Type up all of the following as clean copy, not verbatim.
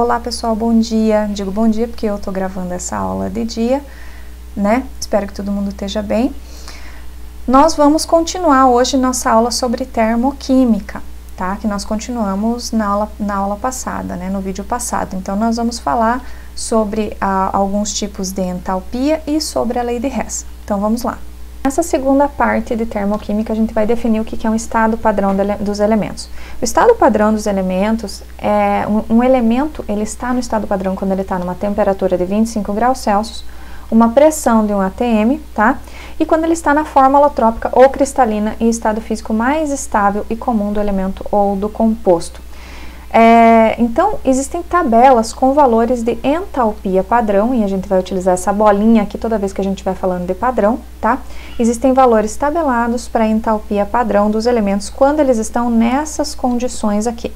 Olá pessoal, bom dia. Digo bom dia porque eu tô gravando essa aula de dia, né? Espero que todo mundo esteja bem. Nós vamos continuar hoje nossa aula sobre termoquímica, tá? Que nós continuamos na aula passada, né? No vídeo passado. Então, nós vamos falar sobre alguns tipos de entalpia e sobre a lei de Hess. Então, vamos lá. Nessa segunda parte de termoquímica, a gente vai definir o que é um estado padrão dos elementos. O estado padrão dos elementos é um elemento, ele está no estado padrão quando ele está numa temperatura de 25 graus Celsius, uma pressão de 1 atm, tá? E quando ele está na forma alotrópica ou cristalina em estado físico mais estável e comum do elemento ou do composto. Então, existem tabelas com valores de entalpia padrão, e a gente vai utilizar essa bolinha aqui toda vez que a gente vai falando de padrão, tá? Existem valores tabelados para a entalpia padrão dos elementos quando eles estão nessas condições aqui.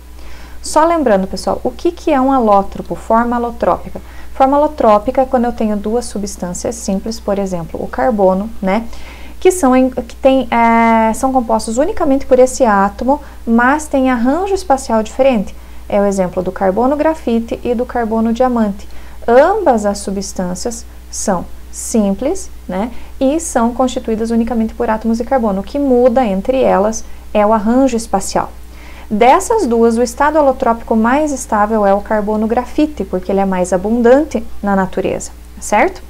Só lembrando, pessoal, o que é um alótropo, forma alotrópica? Forma alotrópica é quando eu tenho duas substâncias simples, por exemplo, o carbono, né? Que são compostos unicamente por esse átomo, mas têm arranjo espacial diferente. É o exemplo do carbono grafite e do carbono diamante. Ambas as substâncias são simples, né? E são constituídas unicamente por átomos de carbono. O que muda entre elas é o arranjo espacial. Dessas duas, o estado alotrópico mais estável é o carbono grafite, porque ele é mais abundante na natureza, certo?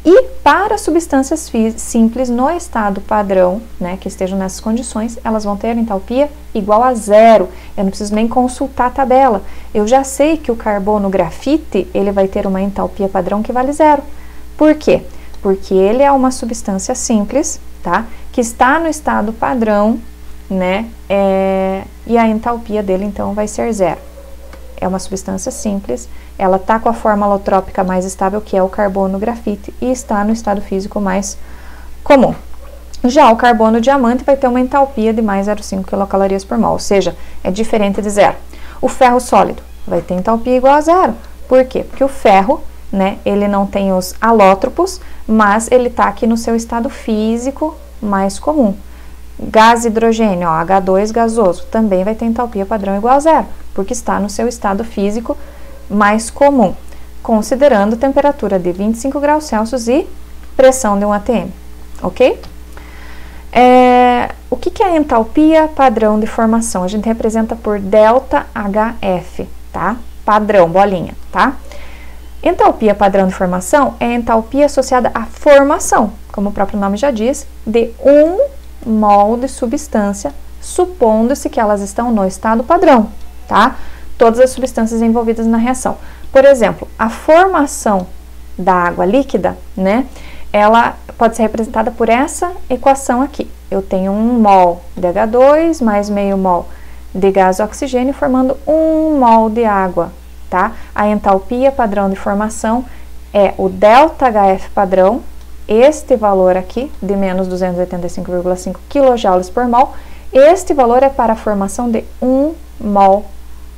E para substâncias simples no estado padrão, né, que estejam nessas condições, elas vão ter entalpia igual a zero. Eu não preciso nem consultar a tabela. Eu já sei que o carbono grafite, ele vai ter uma entalpia padrão que vale zero. Por quê? Porque ele é uma substância simples, tá? Que está no estado padrão, né? E a entalpia dele, então, vai ser zero. É uma substância simples, ela está com a forma alotrópica mais estável, que é o carbono grafite, e está no estado físico mais comum. Já o carbono diamante vai ter uma entalpia de mais 0,5 kcal por mol, ou seja, é diferente de zero. O ferro sólido vai ter entalpia igual a zero. Por quê? Porque o ferro, né, ele não tem os alótropos, mas ele está aqui no seu estado físico mais comum. Gás hidrogênio, ó, H2 gasoso, também vai ter entalpia padrão igual a zero, porque está no seu estado físico mais comum, considerando temperatura de 25 graus Celsius e pressão de 1 atm, ok? O que é a entalpia padrão de formação? A gente representa por ΔHF, tá? Padrão, bolinha, tá? Entalpia padrão de formação é a entalpia associada à formação, como o próprio nome já diz, de um mol de substância, supondo-se que elas estão no estado padrão, tá? Todas as substâncias envolvidas na reação. Por exemplo, a formação da água líquida, né? Ela pode ser representada por essa equação aqui. Eu tenho 1 mol de H2 mais meio mol de gás oxigênio formando 1 mol de água, tá? A entalpia padrão de formação é o ΔHF padrão, este valor aqui, de menos 285,5 kJ por mol, este valor é para a formação de 1 mol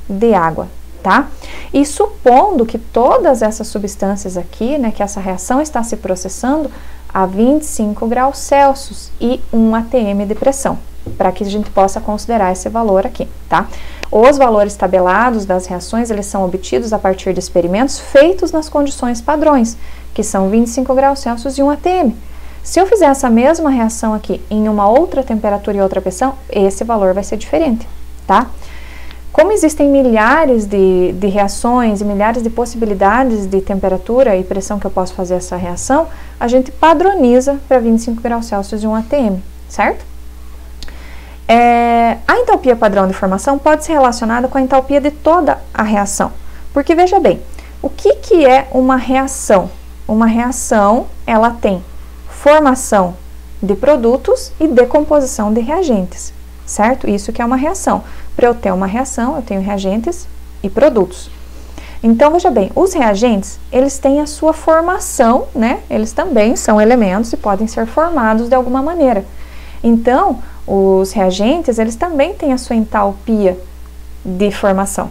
de água, tá? E supondo que todas essas substâncias aqui, né, que essa reação está se processando a 25 graus Celsius e 1 atm de pressão, para que a gente possa considerar esse valor aqui, tá? Os valores tabelados das reações, eles são obtidos a partir de experimentos feitos nas condições padrões, que são 25 graus Celsius e 1 atm. Se eu fizer essa mesma reação aqui em uma outra temperatura e outra pressão, esse valor vai ser diferente, tá? Como existem milhares de reações e milhares de possibilidades de temperatura e pressão que eu posso fazer essa reação, a gente padroniza para 25 graus Celsius e 1 atm, certo? A entalpia padrão de formação pode ser relacionada com a entalpia de toda a reação, porque veja bem, o que é uma reação? Uma reação, ela tem formação de produtos e decomposição de reagentes, certo? Isso que é uma reação. Para eu ter uma reação, eu tenho reagentes e produtos. Então, veja bem, os reagentes, eles têm a sua formação, né? Eles também são elementos e podem ser formados de alguma maneira. Então, os reagentes, eles também têm a sua entalpia de formação.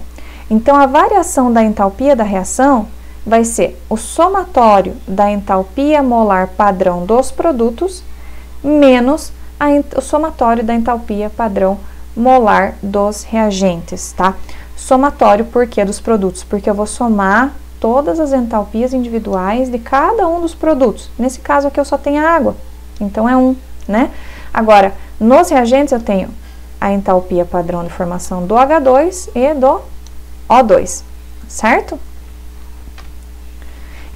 Então, a variação da entalpia da reação vai ser o somatório da entalpia molar padrão dos produtos menos o somatório da entalpia padrão molar dos reagentes, tá? somatório, por quê dos produtos? Porque eu vou somar todas as entalpias individuais de cada um dos produtos. Nesse caso aqui eu só tenho a água, então é 1, né? Agora, nos reagentes eu tenho a entalpia padrão de formação do H2 e do O2, certo?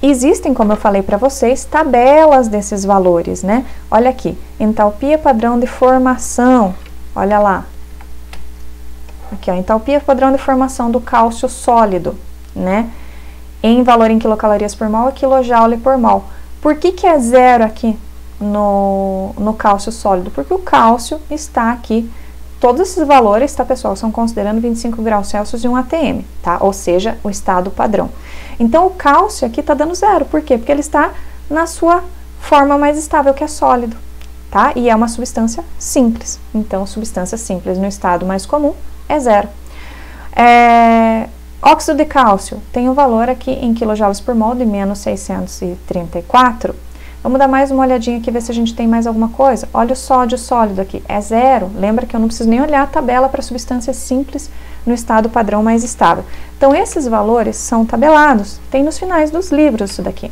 Existem, como eu falei para vocês, tabelas desses valores, né? Olha aqui, entalpia padrão de formação, olha lá. Aqui, ó, entalpia padrão de formação do cálcio sólido, né? Em valor em quilocalorias por mol e quilojoule por mol. Por que é 0 aqui no cálcio sólido? Porque o cálcio está aqui, todos esses valores, tá, pessoal, são considerando 25 graus Celsius e 1 atm, tá? Ou seja, o estado padrão. Então, o cálcio aqui tá dando 0. Por quê? Porque ele está na sua forma mais estável, que é sólido, tá? E é uma substância simples. Então, substância simples no estado mais comum é 0. Óxido de cálcio tem um valor aqui em quilojoules por mol de menos 634. Vamos dar mais uma olhadinha aqui, ver se a gente tem mais alguma coisa. Olha o sódio sólido aqui, é 0. Lembra que eu não preciso nem olhar a tabela para substâncias simples no estado padrão mais estável. Então, esses valores são tabelados, tem nos finais dos livros isso daqui.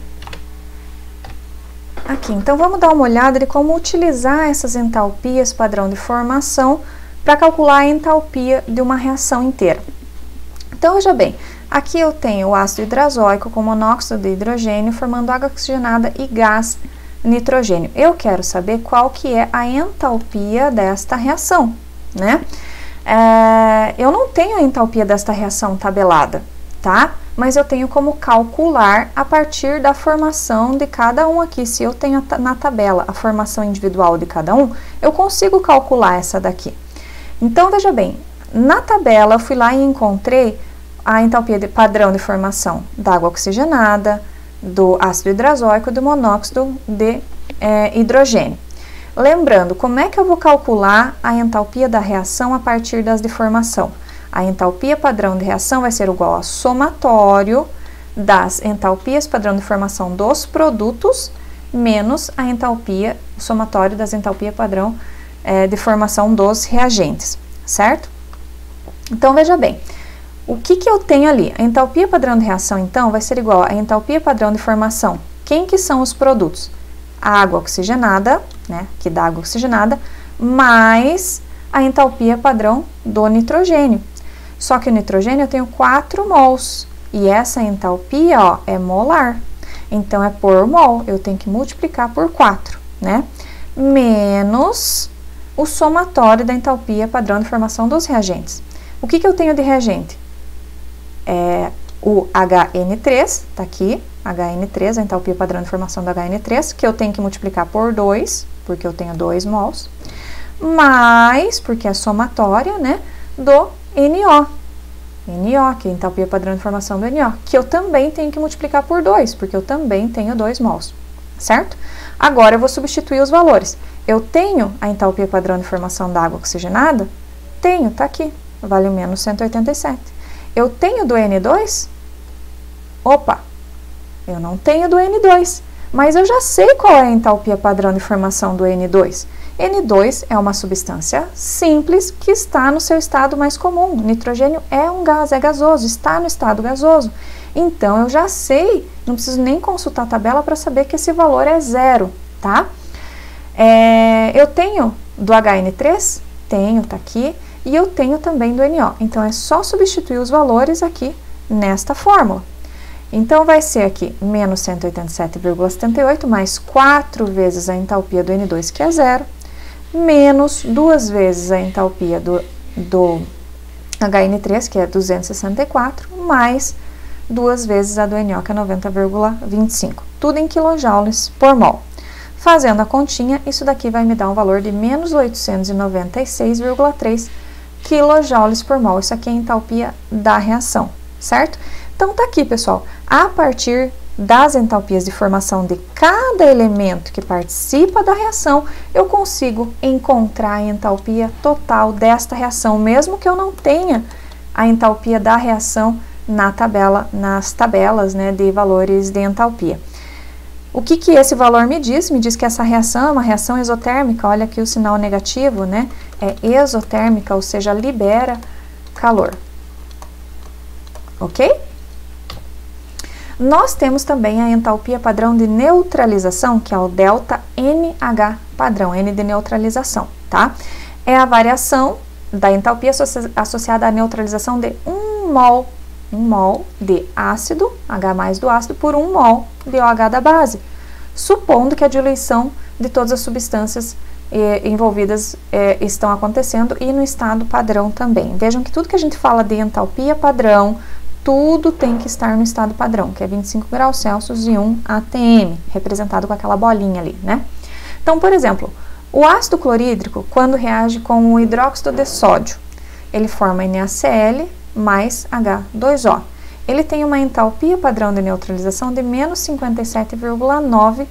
Aqui, então vamos dar uma olhada de como utilizar essas entalpias padrão de formação para calcular a entalpia de uma reação inteira. Então, veja bem, aqui eu tenho o ácido hidrazóico com monóxido de hidrogênio formando água oxigenada e gás nitrogênio. Eu quero saber qual que é a entalpia desta reação, né? Eu não tenho a entalpia desta reação tabelada, tá? Mas eu tenho como calcular a partir da formação de cada um aqui. Se eu tenho na tabela a formação individual de cada um, eu consigo calcular essa daqui. Então, veja bem, na tabela eu fui lá e encontrei a entalpia de padrão de formação da água oxigenada, do ácido hidrazóico e do monóxido de hidrogênio. Lembrando, como é que eu vou calcular a entalpia da reação a partir das de formação? A entalpia padrão de reação vai ser igual a somatório das entalpias padrão de formação dos produtos menos a entalpia, o somatório das entalpia padrão de formação dos reagentes, certo? Então, veja bem, o que eu tenho ali? A entalpia padrão de reação, então, vai ser igual a entalpia padrão de formação. Quem que são os produtos? A água oxigenada, né, que dá água oxigenada, mais a entalpia padrão do nitrogênio. Só que o nitrogênio eu tenho 4 mols, e essa entalpia, ó, é molar. Então, é por mol, eu tenho que multiplicar por 4, né? Menos o somatório da entalpia padrão de formação dos reagentes. O que eu tenho de reagente? O HN3, tá aqui, HN3, a entalpia padrão de formação do HN3, que eu tenho que multiplicar por 2, porque eu tenho 2 mols, mais, porque é somatória, né, do NO, que é a entalpia padrão de formação do NO, que eu também tenho que multiplicar por 2, porque eu também tenho 2 mols, certo? Agora, eu vou substituir os valores. Eu tenho a entalpia padrão de formação da água oxigenada? Tenho, tá aqui, vale menos 187. Eu tenho do N2? Opa, eu não tenho do N2, mas eu já sei qual é a entalpia padrão de formação do N2. N2 é uma substância simples que está no seu estado mais comum. Nitrogênio é um gás, é gasoso, está no estado gasoso. Então, eu já sei, não preciso nem consultar a tabela para saber que esse valor é 0, tá? Eu tenho do HN3? Tenho, tá aqui. E eu tenho também do NO. Então, é só substituir os valores aqui nesta fórmula. Então, vai ser aqui menos 187,78 mais 4 vezes a entalpia do N2, que é 0, menos 2 vezes a entalpia do HN3, que é 264, mais 2 vezes a do NO, que é 90,25. Tudo em quilojoules por mol. Fazendo a continha, isso daqui vai me dar um valor de menos 896,3 quilojoules por mol. Isso aqui é a entalpia da reação, certo? Então, tá aqui, pessoal. A partir das entalpias de formação de cada elemento que participa da reação, eu consigo encontrar a entalpia total desta reação, mesmo que eu não tenha a entalpia da reação nas tabelas, né, de valores de entalpia. O que esse valor me diz? Me diz que essa reação é uma reação exotérmica. Olha aqui o sinal negativo, né? É exotérmica, ou seja, libera calor. ok? Nós temos também a entalpia padrão de neutralização, que é o ΔNH padrão, N de neutralização, tá? É a variação da entalpia associada à neutralização de 1 mol de ácido, H+ do ácido, por 1 mol de OH da base, supondo que a diluição de todas as substâncias envolvidas estão acontecendo e no estado padrão também. Vejam que tudo que a gente fala de entalpia padrão, tudo tem que estar no estado padrão, que é 25 graus Celsius e 1 atm, representado com aquela bolinha ali, né? Então, por exemplo, o ácido clorídrico, quando reage com o hidróxido de sódio, ele forma NaCl mais H2O. Ele tem uma entalpia padrão de neutralização de menos 57,9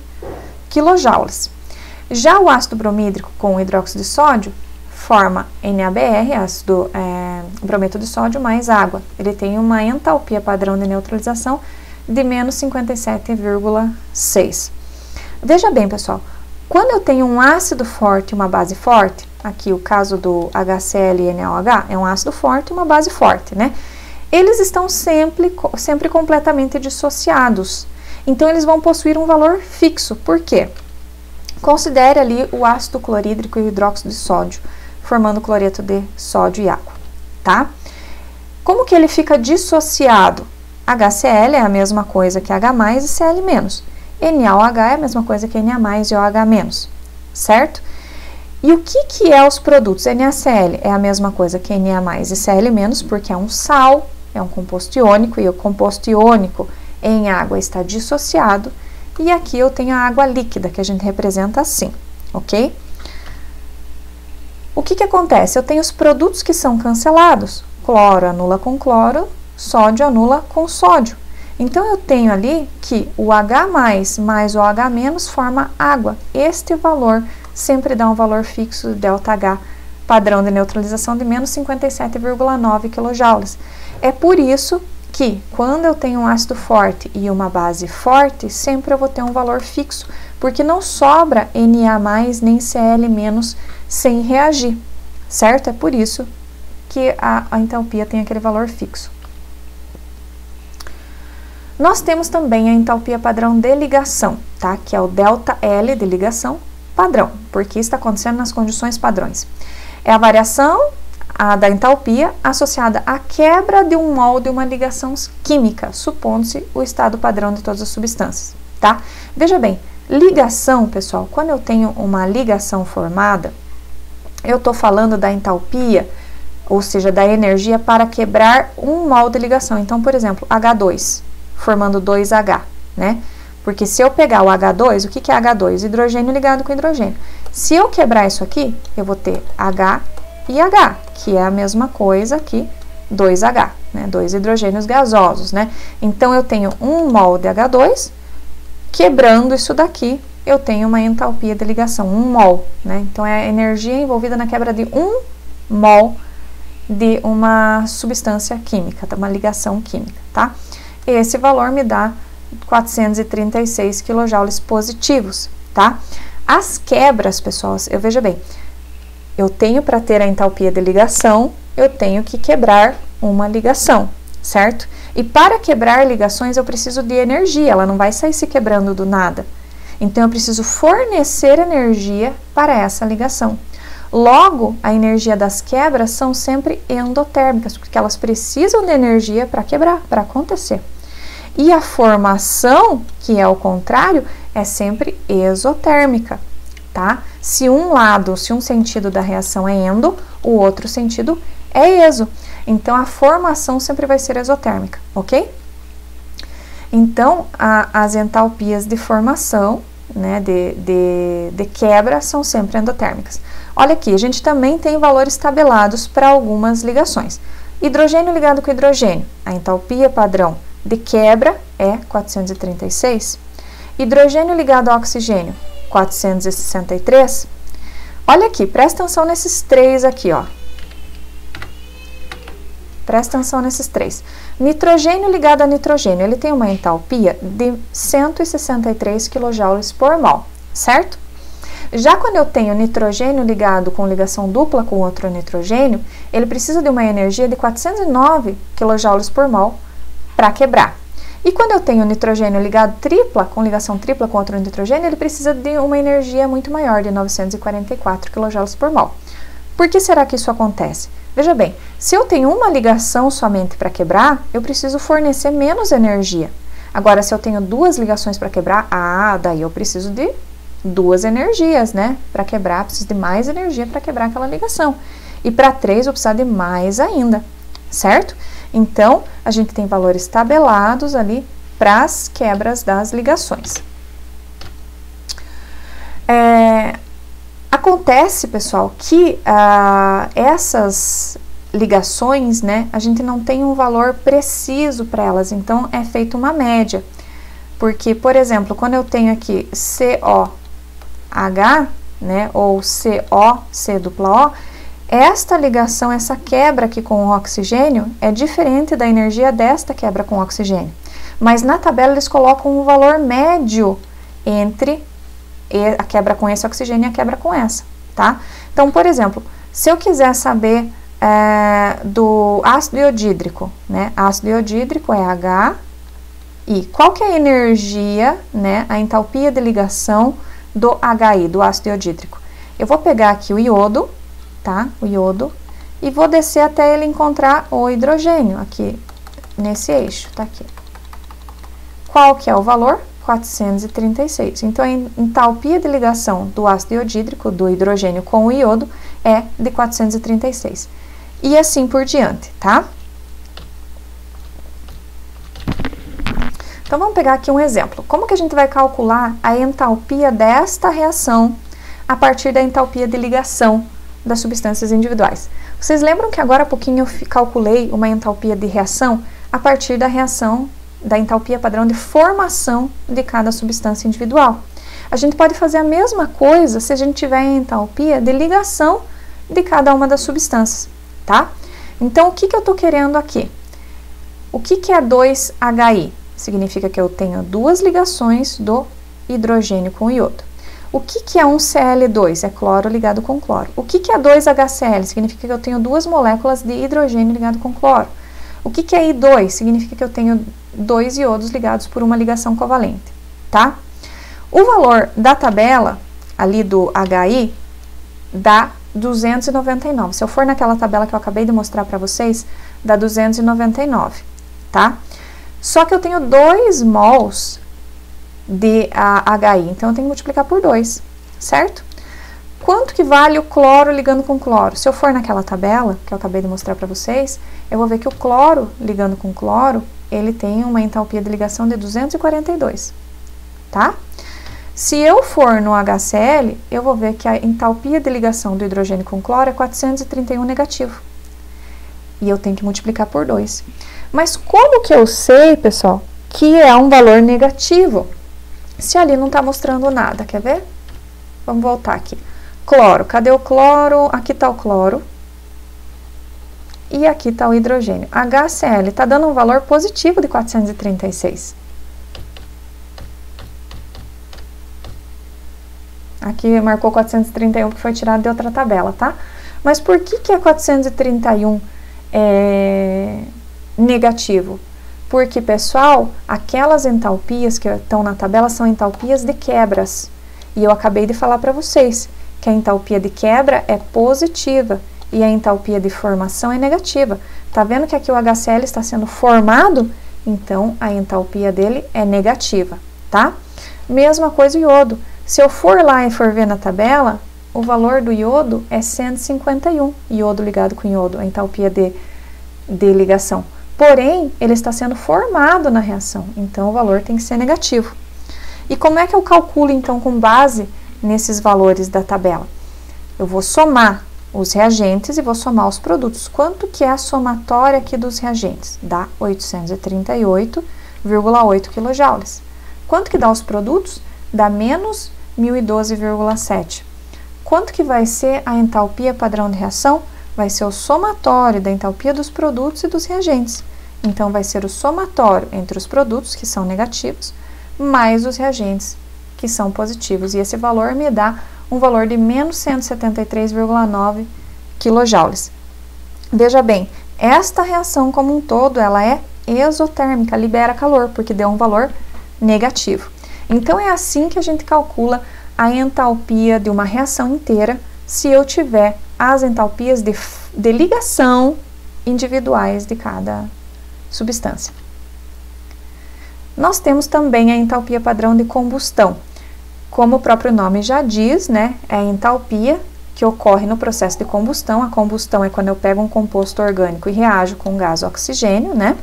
kJ. Já o ácido bromídrico com o hidróxido de sódio forma NaBr, ácido brometo de sódio, mais água. Ele tem uma entalpia padrão de neutralização de menos 57,6. Veja bem, pessoal, quando eu tenho um ácido forte e uma base forte, aqui o caso do HCl e NaOH é um ácido forte e uma base forte, né? Eles estão sempre completamente dissociados. Então, eles vão possuir um valor fixo. Por quê? Considere ali o ácido clorídrico e o hidróxido de sódio, formando cloreto de sódio e água, tá? Como que ele fica dissociado? HCl é a mesma coisa que H+ e Cl-. NaOH é a mesma coisa que Na+ e OH-, certo? E o que é os produtos? NaCl é a mesma coisa que Na+ e Cl-, porque é um sal, é um composto iônico, e o composto iônico em água está dissociado. E aqui eu tenho a água líquida, que a gente representa assim, ok? O que acontece? Eu tenho os produtos que são cancelados. Cloro anula com cloro, sódio anula com sódio. Então, eu tenho ali que o H+ mais o OH- forma água. Este valor sempre dá um valor fixo, ΔH, padrão de neutralização de menos 57,9 kJ. É por isso que, quando eu tenho um ácido forte e uma base forte, sempre eu vou ter um valor fixo, porque não sobra Na+ nem Cl- sem reagir, certo? É por isso que a entalpia tem aquele valor fixo. Nós temos também a entalpia padrão de ligação, tá? Que é o ΔL de ligação padrão, porque está acontecendo nas condições padrões. É a variação da entalpia associada à quebra de 1 mol de uma ligação química, supondo-se o estado padrão de todas as substâncias, tá? Veja bem, ligação, pessoal, quando eu tenho uma ligação formada, eu estou falando da entalpia, ou seja, da energia para quebrar 1 mol de ligação. Então, por exemplo, H2, formando 2H, né? Porque se eu pegar o H2, o que é H2? Hidrogênio ligado com hidrogênio. Se eu quebrar isso aqui, eu vou ter H e H, que é a mesma coisa que 2H, né? 2 hidrogênios gasosos, né? Então, eu tenho 1 mol de H2, quebrando isso daqui, eu tenho uma entalpia de ligação, 1 mol, né? Então, é a energia envolvida na quebra de 1 mol de uma substância química, uma ligação química, tá? Esse valor me dá 436 kJ positivos, tá? As quebras, pessoal, veja bem, eu tenho para ter a entalpia de ligação, eu tenho que quebrar uma ligação, certo? E para quebrar ligações eu preciso de energia, ela não vai sair se quebrando do nada. Então eu preciso fornecer energia para essa ligação. Logo, a energia das quebras são sempre endotérmicas, porque elas precisam de energia para quebrar, para acontecer. E a formação, que é o contrário, é sempre exotérmica, tá? Se um sentido da reação é endo, o outro sentido é exo. Então, a formação sempre vai ser exotérmica, ok? Então, as entalpias de formação, né, de quebra, são sempre endotérmicas. Olha aqui, a gente também tem valores tabelados para algumas ligações. Hidrogênio ligado com hidrogênio, a entalpia padrão de quebra é 436. Hidrogênio ligado ao oxigênio, 463. Olha aqui, presta atenção nesses três aqui, ó. Presta atenção nesses três. Nitrogênio ligado a nitrogênio, ele tem uma entalpia de 163 kJ por mol, certo? Já quando eu tenho nitrogênio ligado com ligação dupla com outro nitrogênio, ele precisa de uma energia de 409 kJ por mol para quebrar. E quando eu tenho nitrogênio ligado tripla, com ligação tripla com outro nitrogênio, ele precisa de uma energia muito maior, de 944 kJ por mol. Por que será que isso acontece? Veja bem, se eu tenho uma ligação somente para quebrar, eu preciso fornecer menos energia. Agora, se eu tenho duas ligações para quebrar, daí eu preciso de duas energias, né? Para quebrar, preciso de mais energia para quebrar aquela ligação. E para 3, eu preciso de mais ainda, certo? Então, a gente tem valores tabelados ali para as quebras das ligações. Acontece, pessoal, que essas ligações, né, a gente não tem um valor preciso para elas, então é feita uma média. Porque, por exemplo, quando eu tenho aqui COH, né, ou COCOO, esta ligação, essa quebra aqui com o oxigênio é diferente da energia desta quebra com o oxigênio. Mas na tabela eles colocam um valor médio entre a quebra com esse oxigênio e a quebra com essa, tá? Então, por exemplo, se eu quiser saber do ácido iodídrico, né? Ácido iodídrico é HI. Qual que é a energia, né? A entalpia de ligação do HI, do ácido iodídrico? Eu vou pegar aqui o iodo, tá? O iodo, e vou descer até ele encontrar o hidrogênio, aqui nesse eixo, tá aqui. Qual que é o valor? 436. Então, a entalpia de ligação do ácido iodídrico, do hidrogênio com o iodo, é de 436. E assim por diante, tá? Então, vamos pegar aqui um exemplo. Como que a gente vai calcular a entalpia desta reação a partir da entalpia de ligação das substâncias individuais? Vocês lembram que agora há pouquinho eu calculei uma entalpia de reação a partir da reação da entalpia padrão de formação de cada substância individual? A gente pode fazer a mesma coisa se a gente tiver a entalpia de ligação de cada uma das substâncias, tá? Então, o que eu estou querendo aqui? O que é 2HI? Significa que eu tenho duas ligações do hidrogênio com o iodo. O que é um Cl2? É cloro ligado com cloro. O que é 2HCl? Significa que eu tenho duas moléculas de hidrogênio ligado com cloro. O que é I2? Significa que eu tenho dois iodos ligados por uma ligação covalente, tá? O valor da tabela, ali do HI, dá 299. Se eu for naquela tabela que eu acabei de mostrar para vocês, dá 299, tá? Só que eu tenho 2 mols de HI, então eu tenho que multiplicar por 2, certo? Quanto que vale o cloro ligando com cloro? Se eu for naquela tabela que eu acabei de mostrar para vocês, eu vou ver que o cloro ligando com cloro, ele tem uma entalpia de ligação de 242, tá? Se eu for no HCl, eu vou ver que a entalpia de ligação do hidrogênio com cloro é 431 negativo. E eu tenho que multiplicar por 2. Mas como que eu sei, pessoal, que é um valor negativo? Se ali não está mostrando nada, quer ver? Vamos voltar aqui. Cloro, cadê o cloro? Aqui está o cloro. E aqui está o hidrogênio. HCl está dando um valor positivo de 436. Aqui marcou 431 que foi tirado de outra tabela, tá? Mas por que é 431 negativo? Porque, pessoal, aquelas entalpias que estão na tabela são entalpias de quebras. E eu acabei de falar para vocês que a entalpia de quebra é positiva e a entalpia de formação é negativa. Tá vendo que aqui o HCl está sendo formado? Então, a entalpia dele é negativa, tá? Mesma coisa o iodo. Se eu for lá e for ver na tabela, o valor do iodo é 151, iodo ligado com iodo, a entalpia de ligação. Porém, ele está sendo formado na reação, então o valor tem que ser negativo. E como é que eu calculo, então, com base nesses valores da tabela? Eu vou somar os reagentes e vou somar os produtos. Quanto que é a somatória aqui dos reagentes? Dá 838,8 kJ. Quanto que dá os produtos? Dá menos 1012,7. Quanto que vai ser a entalpia padrão de reação? Vai ser o somatório da entalpia dos produtos e dos reagentes. Então, vai ser o somatório entre os produtos, que são negativos, mais os reagentes, que são positivos. E esse valor me dá um valor de menos 173,9 kJ. Veja bem, esta reação como um todo, ela é exotérmica, libera calor, porque deu um valor negativo. Então, é assim que a gente calcula a entalpia de uma reação inteira, se eu tiver as entalpias de ligação individuais de cada substância. Nós temos também a entalpia padrão de combustão. Como o próprio nome já diz, né, é a entalpia que ocorre no processo de combustão. A combustão é quando eu pego um composto orgânico e reajo com gás oxigênio, né?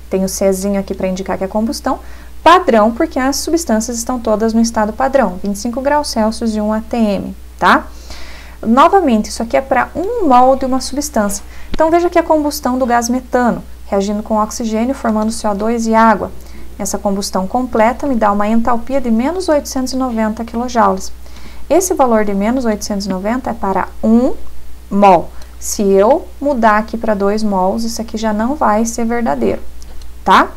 Tem o Czinho aqui para indicar que é combustão. Padrão, porque as substâncias estão todas no estado padrão, 25 graus Celsius e 1 atm, tá? Novamente, isso aqui é para 1 mol de uma substância. Então, veja aqui a combustão do gás metano, reagindo com oxigênio, formando CO2 e água. Essa combustão completa me dá uma entalpia de menos 890 kJ. Esse valor de menos 890 é para 1 mol. Se eu mudar aqui para 2 mols, isso aqui já não vai ser verdadeiro, tá?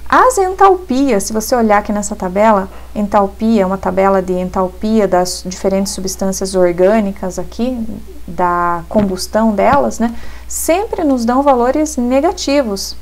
As entalpias, se você olhar aqui nessa tabela, entalpia, uma tabela de entalpia das diferentes substâncias orgânicas aqui, da combustão delas, né? Sempre nos dão valores negativos,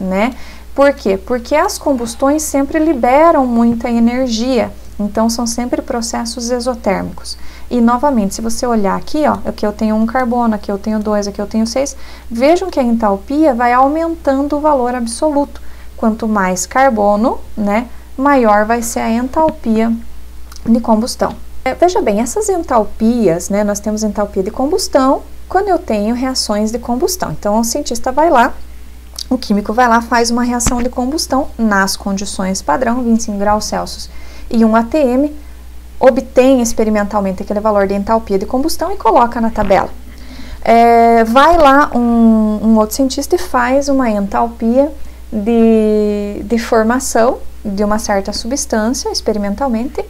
né? Por quê? Porque as combustões sempre liberam muita energia, então são sempre processos exotérmicos. E novamente, se você olhar aqui, ó, aqui eu tenho 1 carbono, aqui eu tenho 2, aqui eu tenho 6, vejam que a entalpia vai aumentando o valor absoluto. Quanto mais carbono, né, maior vai ser a entalpia de combustão. Veja bem, essas entalpias, né, nós temos entalpia de combustão quando eu tenho reações de combustão. Então, o cientista vai lá, o químico vai lá, faz uma reação de combustão nas condições padrão, 25 graus Celsius e 1 atm, obtém experimentalmente aquele valor de entalpia de combustão e coloca na tabela. Vai lá um outro cientista e faz uma entalpia de formação de uma certa substância, experimentalmente,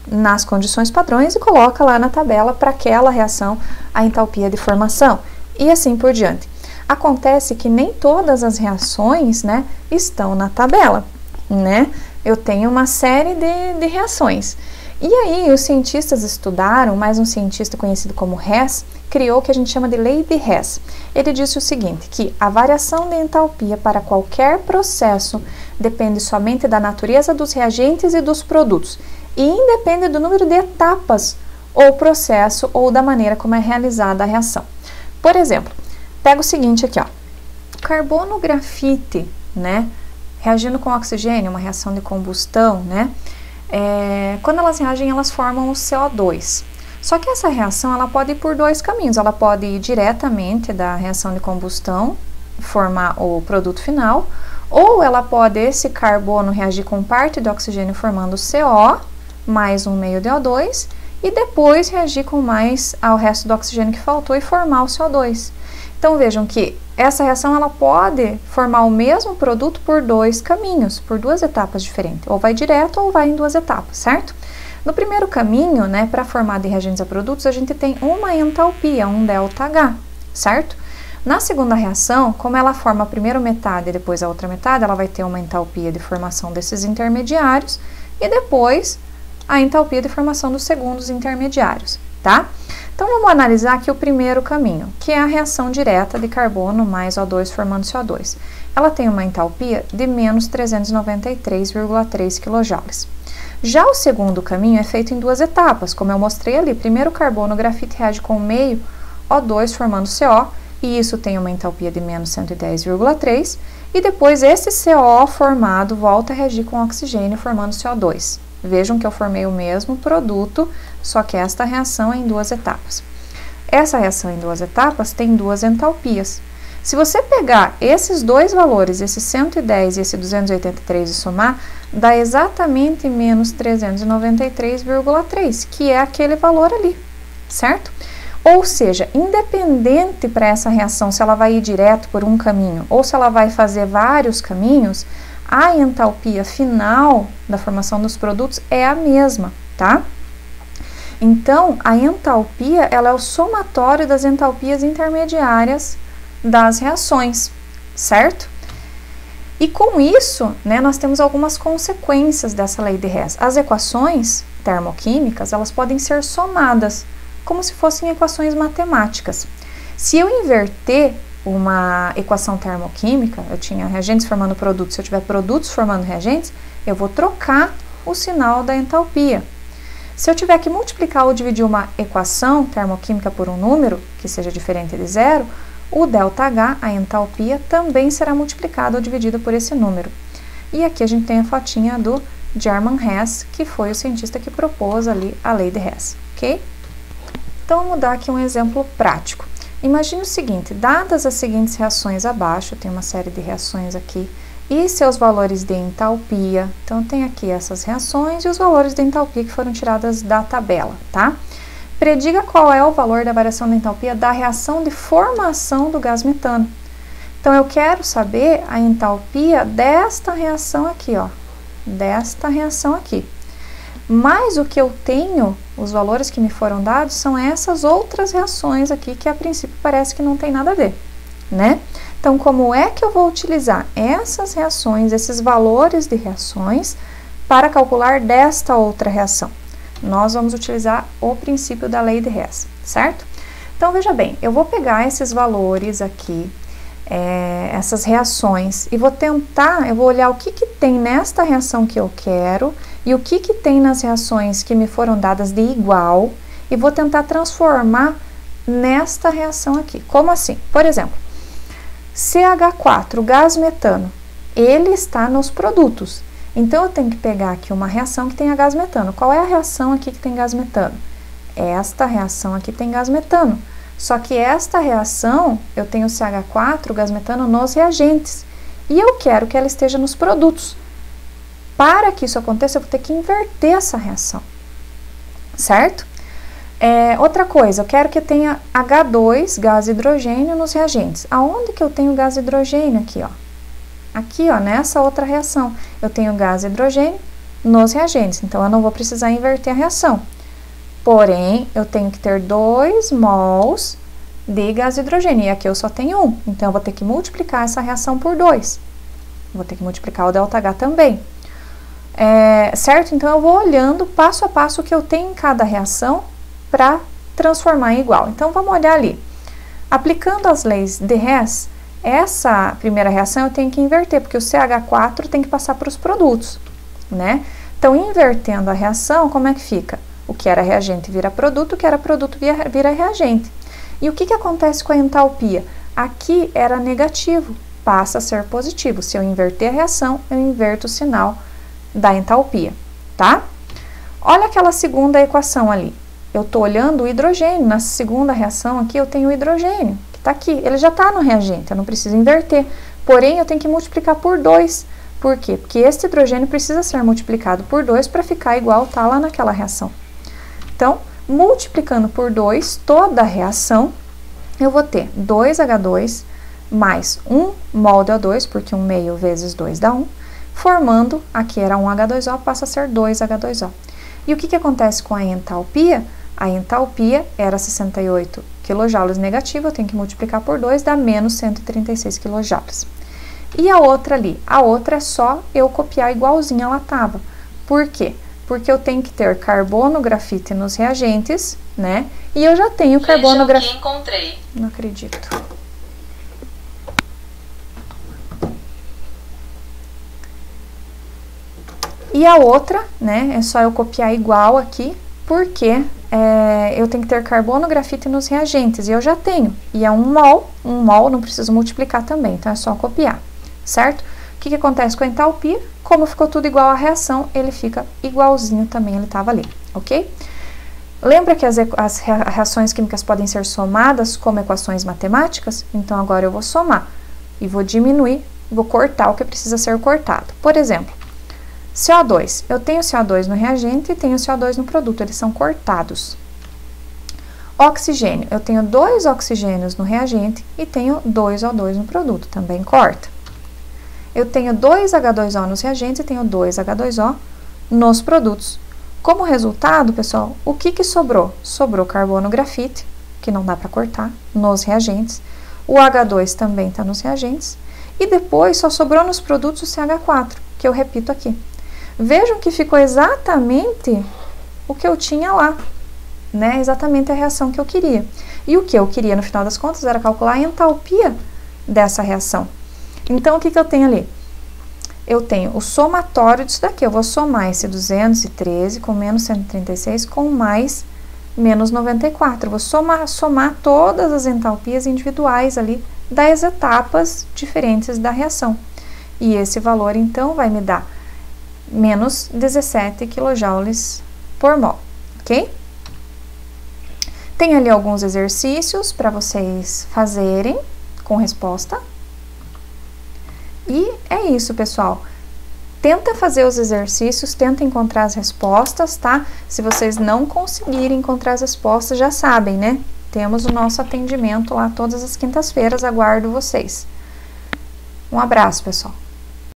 nas condições padrões e coloca lá na tabela para aquela reação a entalpia de formação e assim por diante. Acontece que nem todas as reações, né, estão na tabela, né? Eu tenho uma série de reações. E aí os cientistas estudaram, mais um cientista conhecido como Hess, criou o que a gente chama de lei de Hess. Ele disse o seguinte, que a variação de entalpia para qualquer processo depende somente da natureza dos reagentes e dos produtos, e independe do número de etapas ou processo ou da maneira como é realizada a reação. Por exemplo, pega o seguinte aqui, ó, carbono grafite, né, reagindo com oxigênio, uma reação de combustão, né, quando elas reagem, elas formam o CO2. Só que essa reação, ela pode ir por 2 caminhos, ela pode ir diretamente da reação de combustão, formar o produto final, ou ela pode, esse carbono, reagir com parte do oxigênio formando CO, mais um meio de O2, e depois reagir com mais ao resto do oxigênio que faltou e formar o CO2. Então, vejam que essa reação ela pode formar o mesmo produto por 2 caminhos, por 2 etapas diferentes. Ou vai direto ou vai em 2 etapas, certo? No primeiro caminho, né, para formar de reagentes a produtos, a gente tem uma entalpia, um ΔH, certo? Na segunda reação, como ela forma a primeira metade e depois a outra metade, ela vai ter uma entalpia de formação desses intermediários e depois a entalpia de formação dos segundos intermediários, tá? Então, vamos analisar aqui o primeiro caminho, que é a reação direta de carbono mais O2 formando CO2. Ela tem uma entalpia de menos 393,3 kJ. Já o segundo caminho é feito em 2 etapas, como eu mostrei ali. Primeiro, o carbono grafite reage com meio O2 formando CO, e isso tem uma entalpia de menos 110,3, e depois esse CO formado volta a reagir com oxigênio formando CO2. Vejam que eu formei o mesmo produto, só que esta reação é em 2 etapas. Essa reação em 2 etapas tem 2 entalpias. Se você pegar esses 2 valores, esse 110 e esse 283 e somar, dá exatamente menos 393,3, que é aquele valor ali, certo? Ou seja, independente para essa reação, se ela vai ir direto por um caminho ou se ela vai fazer vários caminhos, a entalpia final da formação dos produtos é a mesma, tá? Então, a entalpia, ela é o somatório das entalpias intermediárias das reações, certo? E com isso, né, nós temos algumas consequências dessa lei de Hess. As equações termoquímicas, elas podem ser somadas, como se fossem equações matemáticas. Se eu inverter uma equação termoquímica, eu tinha reagentes formando produtos, se eu tiver produtos formando reagentes, eu vou trocar o sinal da entalpia. Se eu tiver que multiplicar ou dividir uma equação termoquímica por um número, que seja diferente de zero, o ΔH, a entalpia, também será multiplicado ou dividido por esse número. E aqui a gente tem a fotinha do German Hess, que foi o cientista que propôs ali a lei de Hess, ok? Então, vamos dar aqui um exemplo prático. Imagine o seguinte, dadas as seguintes reações abaixo, tem uma série de reações aqui, e seus valores de entalpia, então tem aqui essas reações e os valores de entalpia que foram tiradas da tabela, tá? Prediga qual é o valor da variação da entalpia da reação de formação do gás metano. Então, eu quero saber a entalpia desta reação aqui, ó, desta reação aqui. Mas o que eu tenho, os valores que me foram dados, são essas outras reações aqui, que a princípio parece que não tem nada a ver, né? Então, como é que eu vou utilizar essas reações, esses valores de reações, para calcular desta outra reação? Nós vamos utilizar o princípio da lei de Hess, certo? Então, veja bem, eu vou pegar esses valores aqui, essas reações, e vou tentar, eu vou olhar o que tem nesta reação que eu quero, e o que tem nas reações que me foram dadas de igual, e vou tentar transformar nesta reação aqui. Como assim? Por exemplo, CH4, gás metano, ele está nos produtos. Então, eu tenho que pegar aqui uma reação que tenha gás metano. Qual é a reação aqui que tem gás metano? Esta reação aqui tem gás metano. Só que esta reação, eu tenho CH4, gás metano, nos reagentes. E eu quero que ela esteja nos produtos. Para que isso aconteça, eu vou ter que inverter essa reação, certo? Outra coisa, eu quero que tenha H2, gás hidrogênio, nos reagentes. Aonde que eu tenho gás hidrogênio? Aqui, ó. Aqui, ó, nessa outra reação, eu tenho gás hidrogênio nos reagentes. Então, eu não vou precisar inverter a reação. Porém, eu tenho que ter 2 mols de gás hidrogênio. E aqui eu só tenho 1. Então, eu vou ter que multiplicar essa reação por 2. Vou ter que multiplicar o ΔH também. Certo? Então, eu vou olhando passo a passo o que eu tenho em cada reação para transformar em igual. Então, vamos olhar ali. Aplicando as leis de Hess, essa primeira reação eu tenho que inverter, porque o CH4 tem que passar para os produtos, né? Então, invertendo a reação, como é que fica? O que era reagente vira produto, o que era produto vira reagente. E o que acontece com a entalpia? Aqui era negativo, passa a ser positivo. Se eu inverter a reação, eu inverto o sinal da entalpia, tá? Olha aquela segunda equação ali. Eu estou olhando o hidrogênio. Na segunda reação aqui, eu tenho o hidrogênio, que está aqui. Ele já está no reagente, eu não preciso inverter. Porém, eu tenho que multiplicar por 2. Por quê? Porque este hidrogênio precisa ser multiplicado por 2 para ficar igual tá lá naquela reação. Então, multiplicando por 2 toda a reação, eu vou ter 2H2 mais 1 mol de O2, porque 1 meio vezes 2 dá 1, formando, aqui era 1H2O, passa a ser 2H2O. E o que acontece com a entalpia? A entalpia era 68 kJ negativo, eu tenho que multiplicar por 2, dá menos 136 kJ. E a outra ali? A outra é só eu copiar igualzinho ela estava. Por quê? Porque eu tenho que ter carbono grafite nos reagentes, né? E eu já tenho carbono grafite. Encontrei. Não acredito. E a outra, né? É só eu copiar igual aqui, porque eu tenho que ter carbono grafite nos reagentes. E eu já tenho. E é 1 mol não preciso multiplicar também. Então, é só copiar, certo? O que acontece com a entalpia? Como ficou tudo igual à reação, ele fica igualzinho também, ele estava ali, ok? Lembra que as reações químicas podem ser somadas como equações matemáticas? Então, agora eu vou somar e vou diminuir, vou cortar o que precisa ser cortado. Por exemplo, CO2. Eu tenho CO2 no reagente e tenho CO2 no produto, eles são cortados. Oxigênio. Eu tenho 2 oxigênios no reagente e tenho 2 O2 no produto, também corta. Eu tenho 2H2O nos reagentes e tenho 2H2O nos produtos. Como resultado, pessoal, o que sobrou? Sobrou carbono grafite, que não dá para cortar, nos reagentes. O H2 também está nos reagentes. E depois só sobrou nos produtos o CH4, que eu repito aqui. Vejam que ficou exatamente o que eu tinha lá, né? Exatamente a reação que eu queria. E o que eu queria, no final das contas, era calcular a entalpia dessa reação. Então, o que eu tenho ali? Eu tenho o somatório disso daqui. Eu vou somar esse 213 com menos 136 com mais menos 94. Eu vou somar todas as entalpias individuais ali das etapas diferentes da reação. E esse valor, então, vai me dar menos 17 kJ por mol, ok? Tem ali alguns exercícios para vocês fazerem com resposta. E é isso, pessoal. Tenta fazer os exercícios, tenta encontrar as respostas, tá? Se vocês não conseguirem encontrar as respostas, já sabem, né? Temos o nosso atendimento lá todas as quintas-feiras, aguardo vocês. Um abraço, pessoal.